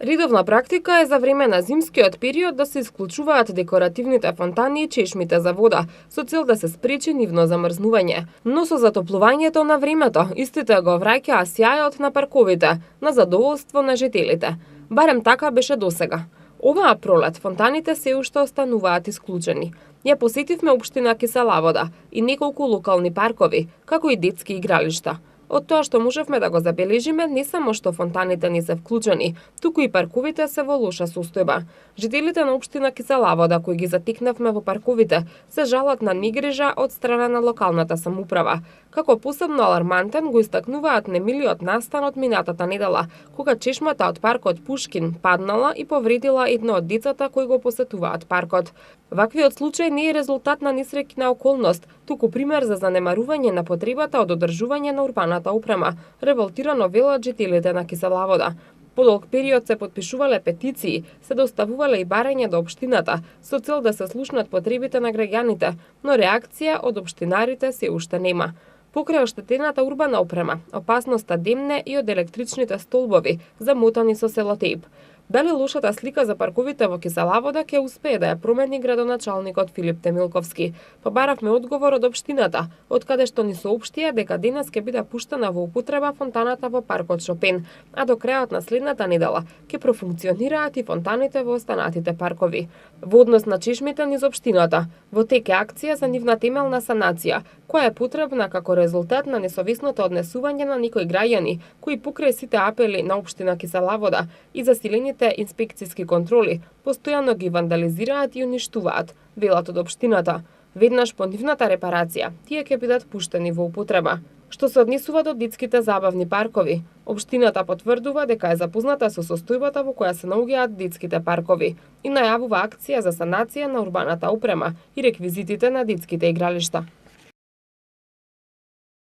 Редовна практика е за време на зимскиот период да се исклучуваат декоративните фонтани и чешмите за вода, со цел да се спречи нивно замрзнување. Но со затоплувањето на времето, истите го враќаа сјајот на парковите, на задоволство на жителите. Барем така беше досега. Оваа пролет фонтаните се уште остануваат исклучени. Ја посетивме општина Киселавода и неколку локални паркови, како и детски игралишта. Од тоа што можевме да го забележиме, не само што фонтаните не се вклучени, туку и парковите се во лоша состојба. Жителите на општина Киселавода, кои ги затикнавме во парковите, се жалат на негрижа од страна на локалната самоуправа. Како посебно алармантен го истакнуваат немилиот настан од минатата недела, кога чешмата од паркот Пушкин паднала и повредила едно од децата кои го посетуваат паркот. Ваквиот случај не е резултат на несреќна околност, туку пример за занемарување на потребата од одржување на урбаната опрема, револтирано велат жителите на Киселавода. Подолг период се потпишувале петиции, се доставувале и барања до општината со цел да се слушнат потребите на граѓаните, но реакција од општинарите се уште нема. Покрај оштетената урбана опрема, опасноста демне и од електричните столбови, замотани со селотейп. Дали лошата слика за парковите во Киселавода ќе успее да ја промени градоначалникот Филип Темилковски? Побаравме одговор од општината, од каде што ни соопштија дека денес ќе биде пуштена во употреба фонтаната во паркот Шопен, а до крајот на следната недела ќе профункционираат и фонтаните во останатите паркови. Во однос на чешмите низ општината, во тек е акција за нивна темелна санација, која е потребна како резултат на несовесното однесување на некои граѓани кои покрај сите апели на општина Киселавода и засилените инспекцијски контроли постојано ги вандализираат и уништуваат, велат од општината. Веднаш по нивната репарација, тие ќе бидат пуштени во употреба. Што се однесува до детските забавни паркови, општината потврдува дека е запозната со состојбата во која се наоѓаат детските паркови и најавува акција за санација на урбаната опрема и реквизитите на детските игралишта.